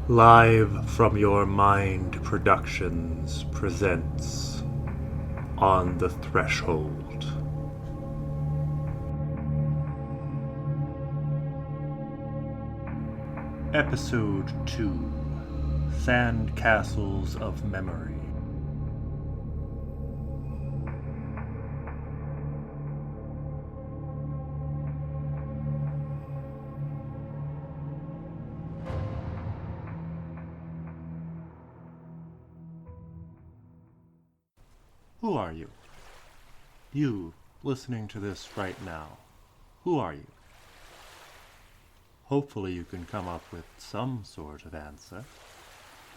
Live from Your Mind Productions presents On the Threshold. Episode 2, Sandcastles of Memory. Who are you? You, listening to this right now. Who are you? Hopefully you can come up with some sort of answer.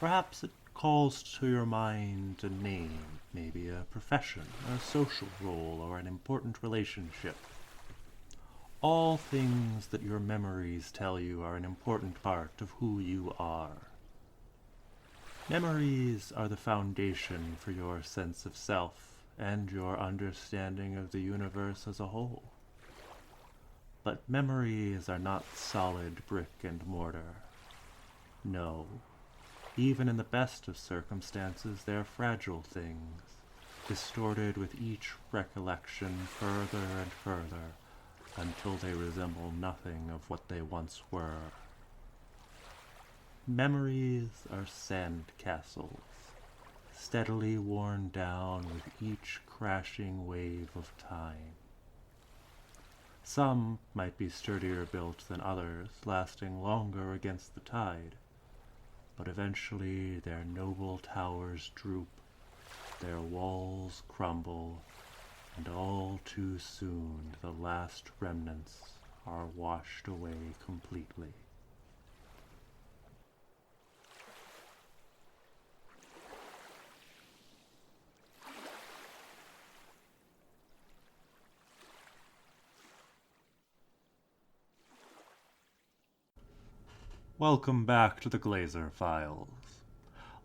Perhaps it calls to your mind a name, maybe a profession, a social role, or an important relationship. All things that your memories tell you are an important part of who you are. Memories are the foundation for your sense of self and your understanding of the universe as a whole. But memories are not solid brick and mortar. No, even in the best of circumstances, they're fragile things, distorted with each recollection further and further, until they resemble nothing of what they once were. Memories are sandcastles, steadily worn down with each crashing wave of time. Some might be sturdier built than others, lasting longer against the tide, but eventually their noble towers droop, their walls crumble, and all too soon the last remnants are washed away completely. Welcome back to the Glazer Files.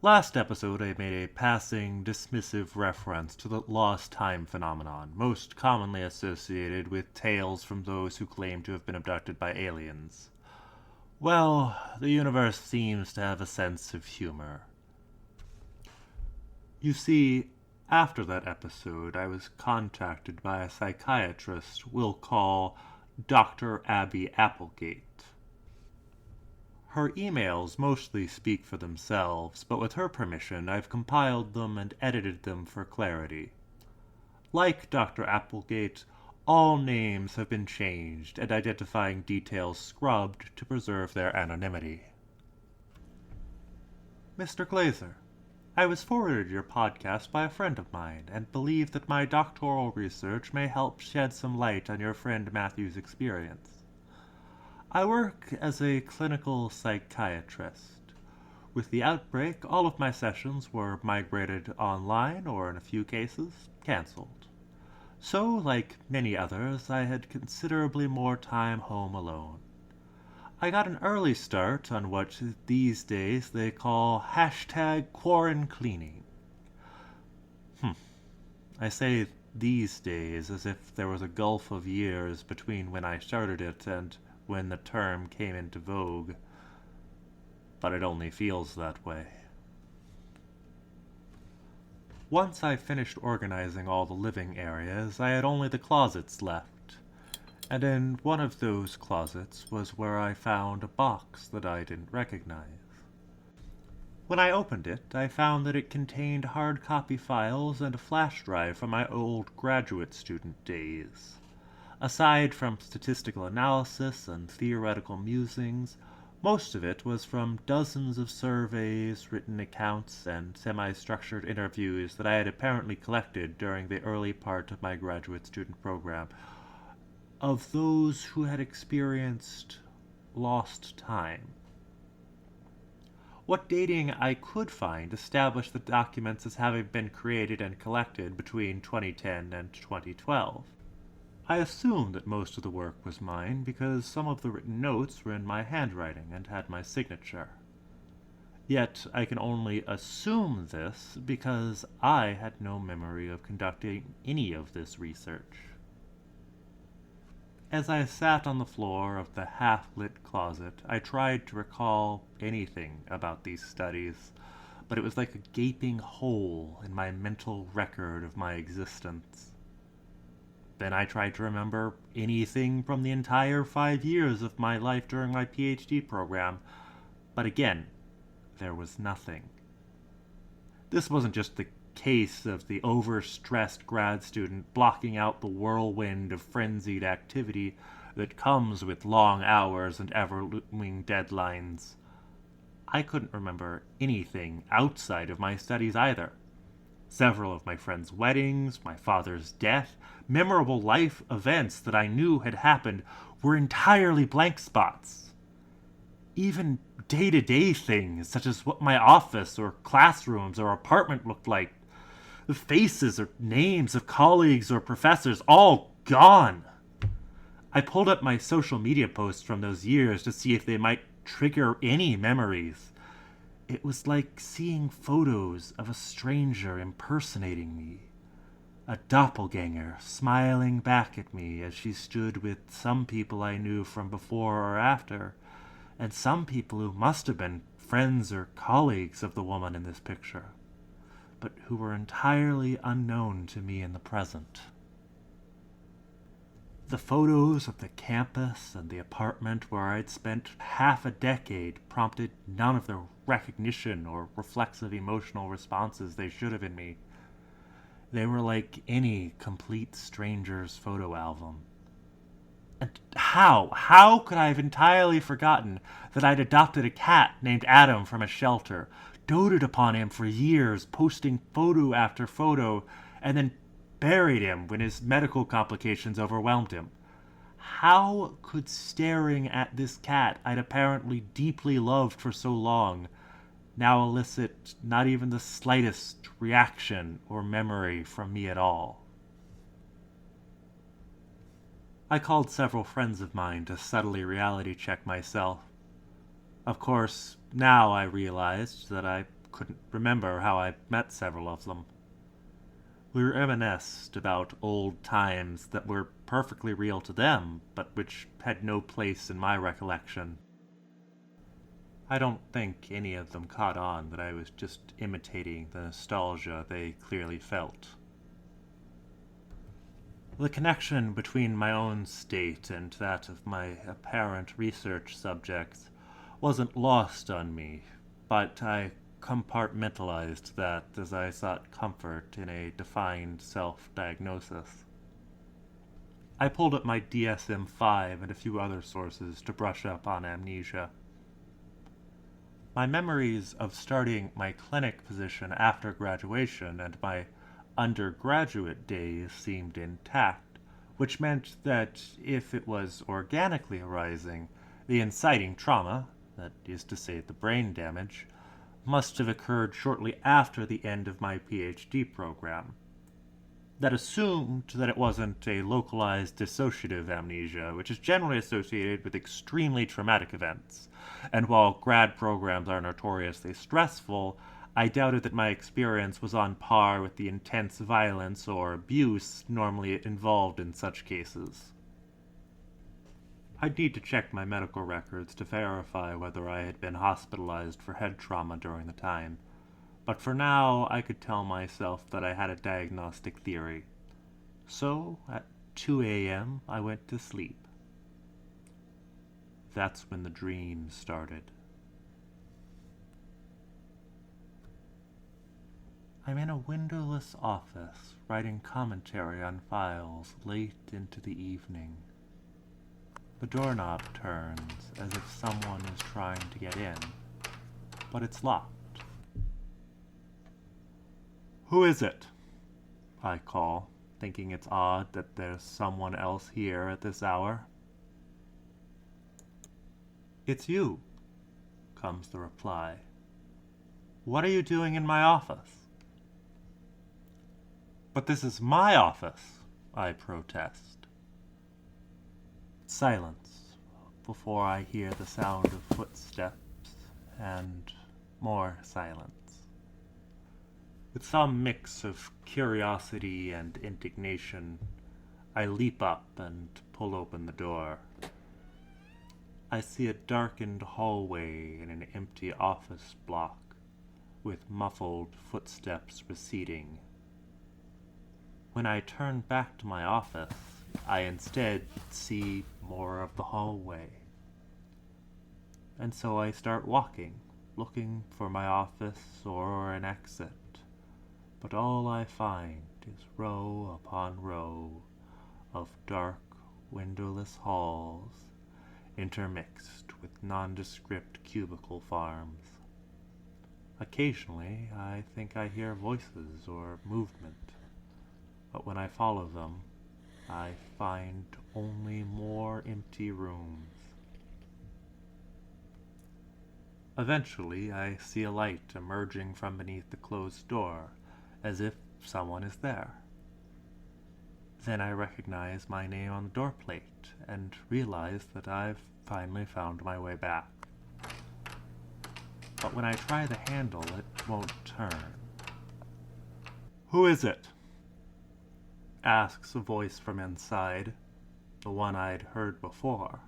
Last episode I made a passing, dismissive reference to the lost time phenomenon, most commonly associated with tales from those who claim to have been abducted by aliens. Well, the universe seems to have a sense of humor. You see, after that episode, I was contacted by a psychiatrist we'll call Dr. Abby Applegate. Her emails mostly speak for themselves, but with her permission, I've compiled them and edited them for clarity. Like Dr. Applegate, all names have been changed and identifying details scrubbed to preserve their anonymity. Mr. Glazer, I was forwarded your podcast by a friend of mine and believe that my doctoral research may help shed some light on your friend Matthew's experience. I work as a clinical psychiatrist. With the outbreak, all of my sessions were migrated online or, in a few cases, cancelled. So, like many others, I had considerably more time home alone. I got an early start on what these days they call #quarantcleaning. I say these days as if there was a gulf of years between when I started it and when the term came into vogue, but it only feels that way. Once I finished organizing all the living areas, I had only the closets left, and in one of those closets was where I found a box that I didn't recognize. When I opened it, I found that it contained hard copy files and a flash drive from my old graduate student days. Aside from statistical analysis and theoretical musings, most of it was from dozens of surveys, written accounts, and semi-structured interviews that I had apparently collected during the early part of my graduate student program, of those who had experienced lost time. What dating I could find established the documents as having been created and collected between 2010 and 2012. I assumed that most of the work was mine because some of the written notes were in my handwriting and had my signature. Yet I can only assume this because I had no memory of conducting any of this research. As I sat on the floor of the half-lit closet, I tried to recall anything about these studies, but it was like a gaping hole in my mental record of my existence. Then I tried to remember anything from the entire 5 years of my life during my PhD program, but again, there was nothing. This wasn't just the case of the overstressed grad student blocking out the whirlwind of frenzied activity that comes with long hours and ever-looming deadlines. I couldn't remember anything outside of my studies either. Several of my friends' weddings, my father's death, memorable life events that I knew had happened were entirely blank spots. Even day-to-day things, such as what my office or classrooms or apartment looked like, the faces or names of colleagues or professors, all gone. I pulled up my social media posts from those years to see if they might trigger any memories. It was like seeing photos of a stranger impersonating me. A doppelganger smiling back at me as she stood with some people I knew from before or after, and some people who must have been friends or colleagues of the woman in this picture, but who were entirely unknown to me in the present. The photos of the campus and the apartment where I'd spent half a decade prompted none of the recognition or reflexive emotional responses they should have in me. They were like any complete stranger's photo album. And how could I have entirely forgotten that I'd adopted a cat named Adam from a shelter, doted upon him for years, posting photo after photo, and then buried him when his medical complications overwhelmed him? How could staring at this cat I'd apparently deeply loved for so long now elicit not even the slightest reaction or memory from me at all? I called several friends of mine to subtly reality check myself. Of course, now I realized that I couldn't remember how I met several of them. We reminisced about old times that were perfectly real to them, but which had no place in my recollection. I don't think any of them caught on that I was just imitating the nostalgia they clearly felt. The connection between my own state and that of my apparent research subjects wasn't lost on me, but I compartmentalized that as I sought comfort in a defined self-diagnosis. I pulled up my DSM-5 and a few other sources to brush up on amnesia. My memories of starting my clinic position after graduation and my undergraduate days seemed intact, which meant that if it was organically arising, the inciting trauma, that is to say the brain damage, must have occurred shortly after the end of my PhD program. That assumed that it wasn't a localized dissociative amnesia, which is generally associated with extremely traumatic events. And while grad programs are notoriously stressful, I doubted that my experience was on par with the intense violence or abuse normally involved in such cases. I'd need to check my medical records to verify whether I had been hospitalized for head trauma during the time, but for now I could tell myself that I had a diagnostic theory. So, at 2 a.m., I went to sleep. That's when the dream started. I'm in a windowless office, writing commentary on files late into the evening. The doorknob turns as if someone is trying to get in, but it's locked. "Who is it?" I call, thinking it's odd that there's someone else here at this hour. "It's you," comes the reply. "What are you doing in my office?" "But this is my office," I protest. Silence before I hear the sound of footsteps, and more silence. With some mix of curiosity and indignation, I leap up and pull open the door. I see a darkened hallway in an empty office block, with muffled footsteps receding. When I turn back to my office, I instead see more of the hallway. And so I start walking, looking for my office or an exit. But all I find is row upon row of dark, windowless halls, intermixed with nondescript cubicle farms. Occasionally, I think I hear voices or movement, but when I follow them, I find only more empty rooms. Eventually, I see a light emerging from beneath the closed door, as if someone is there. Then I recognize my name on the door plate and realize that I've finally found my way back. But when I try the handle, it won't turn. "Who is it?" asks a voice from inside, the one I'd heard before.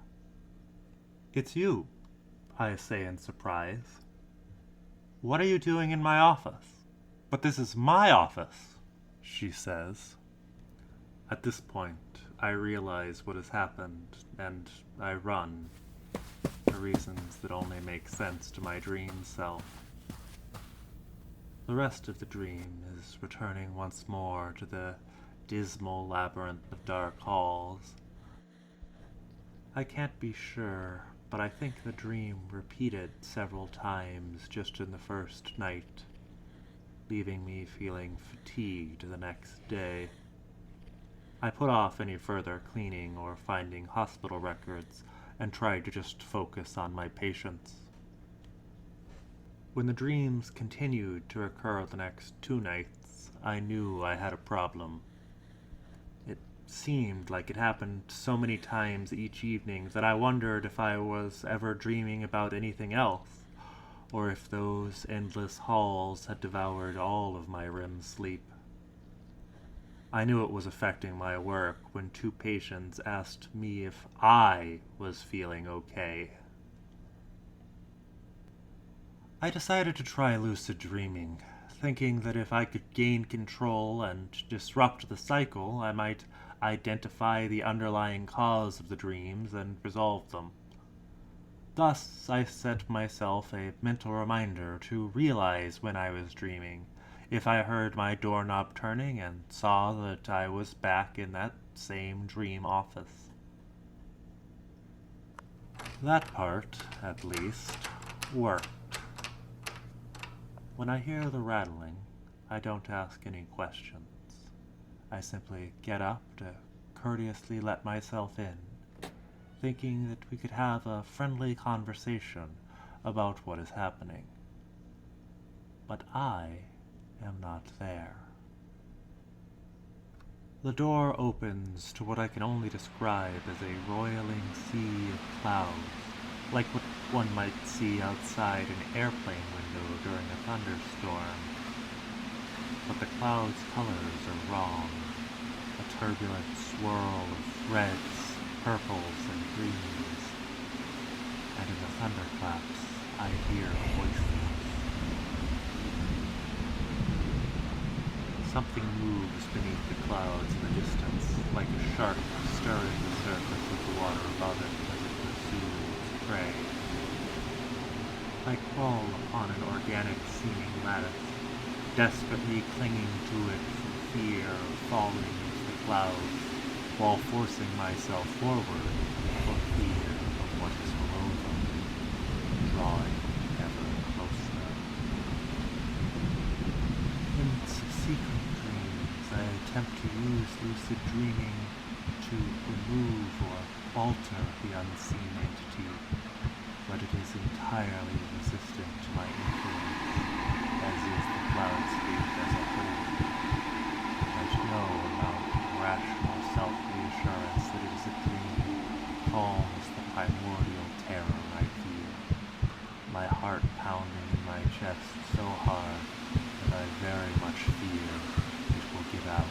"It's you," I say in surprise. "What are you doing in my office?" "But this is my office," she says. At this point, I realize what has happened, and I run, for reasons that only make sense to my dream self. The rest of the dream is returning once more to the dismal labyrinth of dark halls. I can't be sure, but I think the dream repeated several times just in the first night, leaving me feeling fatigued the next day. I put off any further cleaning or finding hospital records and tried to just focus on my patients. When the dreams continued to recur the next 2 nights, I knew I had a problem. It seemed like it happened so many times each evening that I wondered if I was ever dreaming about anything else, or if those endless halls had devoured all of my REM sleep. I knew it was affecting my work when 2 patients asked me if I was feeling okay. I decided to try lucid dreaming, thinking that if I could gain control and disrupt the cycle, I might identify the underlying cause of the dreams and resolve them. Thus, I set myself a mental reminder to realize when I was dreaming, if I heard my doorknob turning and saw that I was back in that same dream office. That part, at least, worked. When I hear the rattling, I don't ask any questions. I simply get up to courteously let myself in, thinking that we could have a friendly conversation about what is happening. But I am not there. The door opens to what I can only describe as a roiling sea of clouds, like what one might see outside an airplane window during a thunderstorm. But the clouds' colors are wrong, a turbulent swirl of reds, purples, and greens. And in the thunderclaps, I hear voices. Something moves beneath the clouds in the distance, like a shark stirring the surface of the water above it as it pursues its prey. I crawl upon an organic-seeming lattice, desperately clinging to it for fear of falling into the clouds, while forcing myself forward for fear of what is below them, drawing ever closer. In subsequent dreams, I attempt to use lucid dreaming to remove or alter the unseen entity, but it is entirely resistant to my influence, as is the cloudscape as a whole, and no amount of rational self-reassurance that it is a dream calms the primordial terror I feel, my heart pounding in my chest so hard that I very much fear it will give out.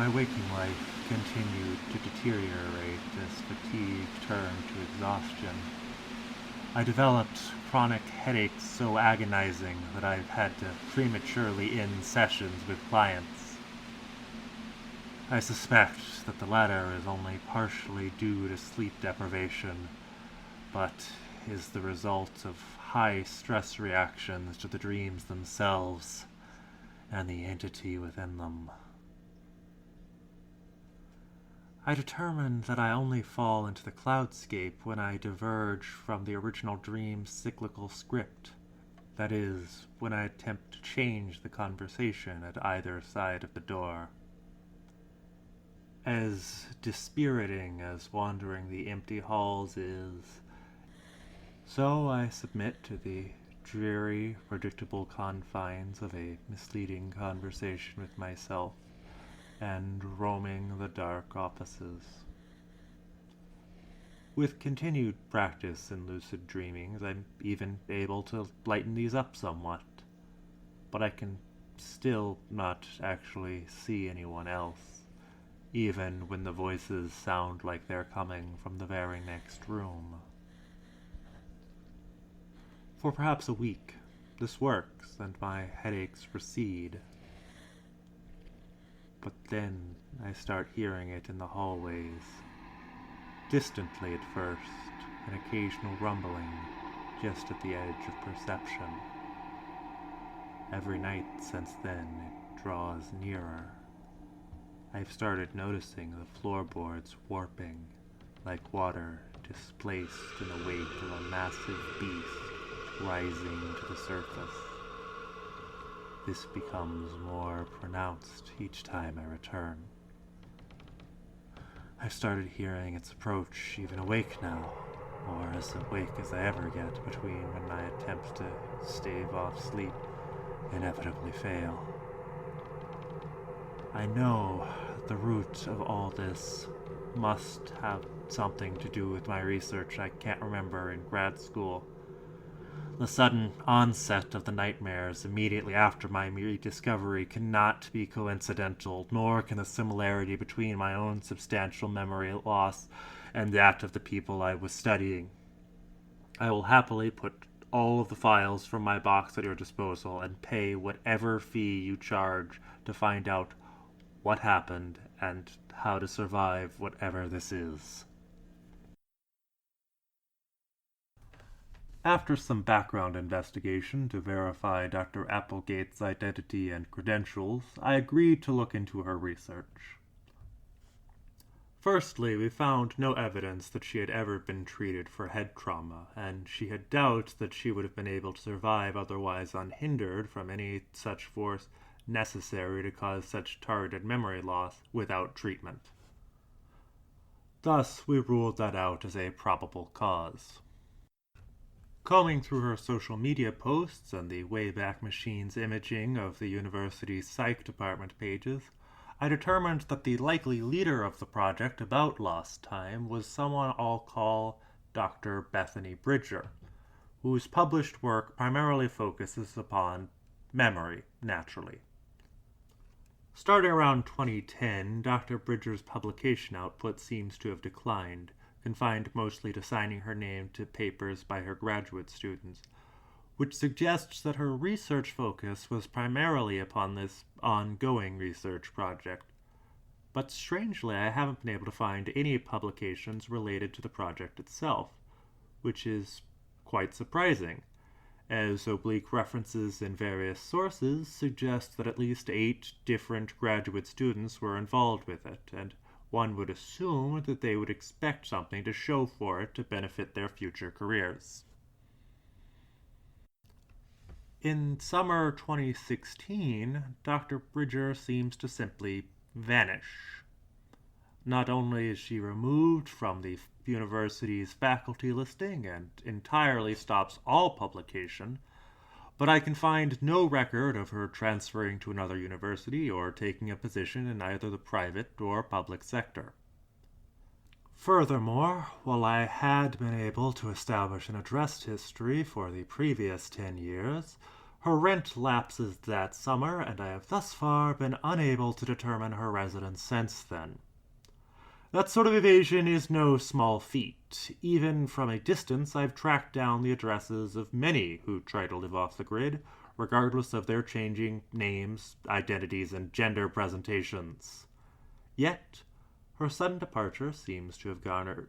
my waking life continued to deteriorate as fatigue turned to exhaustion. I developed chronic headaches so agonizing that I've had to prematurely end sessions with clients. I suspect that the latter is only partially due to sleep deprivation, but is the result of high stress reactions to the dreams themselves and the entity within them. I determined that I only fall into the cloudscape when I diverge from the original dream's cyclical script. That is, when I attempt to change the conversation at either side of the door. As dispiriting as wandering the empty halls is, so I submit to the dreary, predictable confines of a misleading conversation with myself and roaming the dark offices. With continued practice in lucid dreamings, I'm even able to lighten these up somewhat, but I can still not actually see anyone else, even when the voices sound like they're coming from the very next room. For perhaps a week, this works, and my headaches recede. But then I start hearing it in the hallways, distantly at first, an occasional rumbling just at the edge of perception. Every night since then it draws nearer. I've started noticing the floorboards warping, like water displaced in the wake of a massive beast rising to the surface. This becomes more pronounced each time I return. I've started hearing its approach even awake now, or as awake as I ever get between when my attempts to stave off sleep inevitably fail. I know the root of all this must have something to do with my research I can't remember in grad school. The sudden onset of the nightmares immediately after my rediscovery cannot be coincidental, nor can the similarity between my own substantial memory loss and that of the people I was studying. I will happily put all of the files from my box at your disposal and pay whatever fee you charge to find out what happened and how to survive whatever this is. After some background investigation to verify Dr. Applegate's identity and credentials, I agreed to look into her research. Firstly, we found no evidence that she had ever been treated for head trauma, and she had doubts that she would have been able to survive otherwise unhindered from any such force necessary to cause such targeted memory loss without treatment. Thus, we ruled that out as a probable cause. Combing through her social media posts and the Wayback Machine's imaging of the university's psych department pages, I determined that the likely leader of the project about lost time was someone I'll call Dr. Bethany Bridger, whose published work primarily focuses upon memory, naturally. Starting around 2010, Dr. Bridger's publication output seems to have declined, confined mostly to signing her name to papers by her graduate students, which suggests that her research focus was primarily upon this ongoing research project. But strangely, I haven't been able to find any publications related to the project itself, which is quite surprising, as oblique references in various sources suggest that at least 8 different graduate students were involved with it, and one would assume that they would expect something to show for it to benefit their future careers. In summer 2016, Dr. Bridger seems to simply vanish. Not only is she removed from the university's faculty listing and entirely stops all publication, but I can find no record of her transferring to another university or taking a position in either the private or public sector. Furthermore, while I had been able to establish an address history for the previous 10 years, Her rent lapses that summer, and I have thus far been unable to determine her residence since then. That sort of evasion is no small feat. Even from a distance, I've tracked down the addresses of many who try to live off the grid, regardless of their changing names, identities, and gender presentations. Yet, her sudden departure seems to have garnered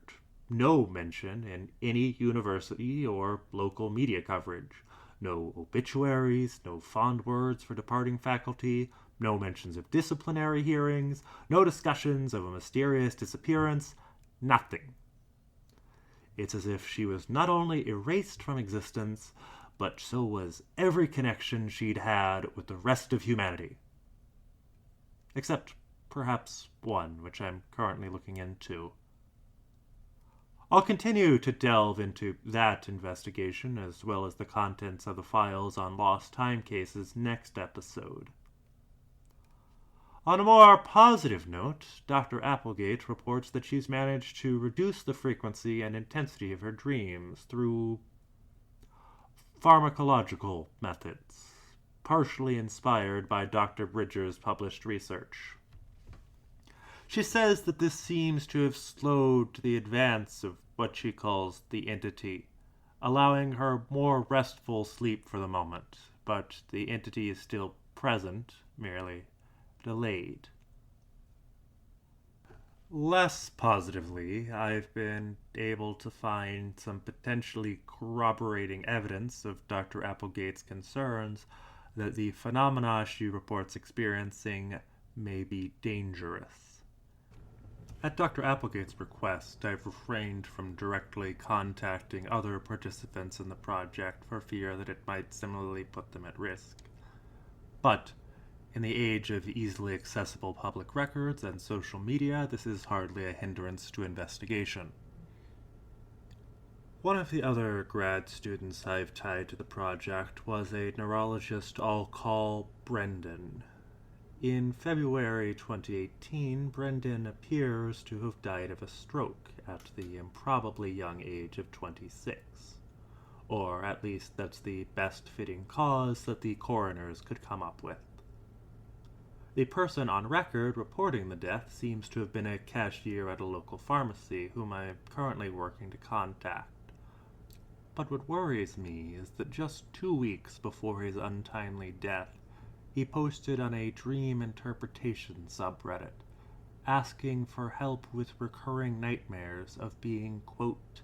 no mention in any university or local media coverage. No obituaries, no fond words for departing faculty, no mentions of disciplinary hearings, no discussions of a mysterious disappearance, nothing. It's as if she was not only erased from existence, but so was every connection she'd had with the rest of humanity. Except perhaps one, which I'm currently looking into. I'll continue to delve into that investigation as well as the contents of the files on lost time cases next episode. On a more positive note, Dr. Applegate reports that she's managed to reduce the frequency and intensity of her dreams through pharmacological methods, partially inspired by Dr. Bridger's published research. She says that this seems to have slowed the advance of what she calls the entity, allowing her more restful sleep for the moment, but the entity is still present, merely delayed. Less positively, I've been able to find some potentially corroborating evidence of Dr. Applegate's concerns that the phenomena she reports experiencing may be dangerous. At Dr. Applegate's request, I've refrained from directly contacting other participants in the project for fear that it might similarly put them at risk. But, in the age of easily accessible public records and social media, this is hardly a hindrance to investigation. One of the other grad students I've tied to the project was a neurologist I'll call Brendan. In February 2018, Brendan appears to have died of a stroke at the improbably young age of 26. Or at least that's the best fitting cause that the coroners could come up with. The person on record reporting the death seems to have been a cashier at a local pharmacy whom I am currently working to contact. But what worries me is that just 2 weeks before his untimely death, he posted on a dream interpretation subreddit, asking for help with recurring nightmares of being, quote,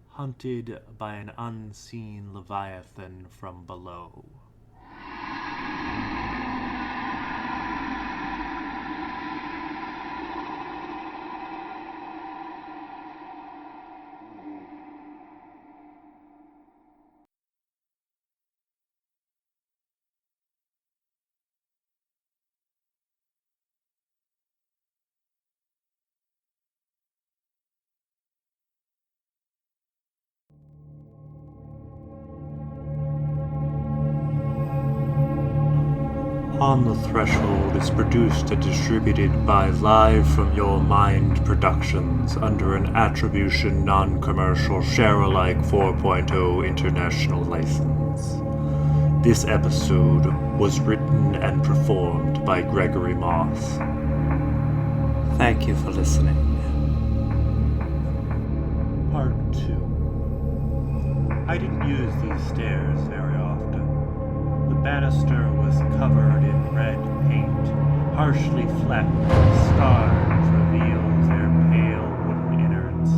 hunted by an unseen leviathan from below. On the Threshold is produced and distributed by Live From Your Mind Productions under an Attribution Non-Commercial Share-alike 4.0 international license. This episode was written and performed by Gregory Moss. Thank you for listening. Part 2. I didn't use these stairs very often. The banister was covered in red paint, harshly flecked, scars revealed their pale wooden innards.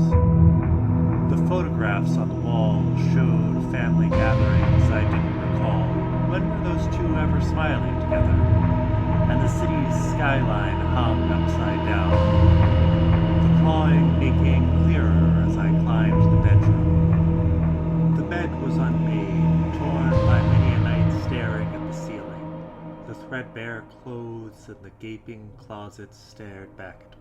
The photographs on the wall showed family gatherings I didn't recall. When were those two ever smiling together? And the city's skyline hung upside down. The clawing became clearer as I climbed the bedroom. The bed was unmade, torn by many a night staring at the ceiling. The threadbare clothes and the gaping closets stared back at me.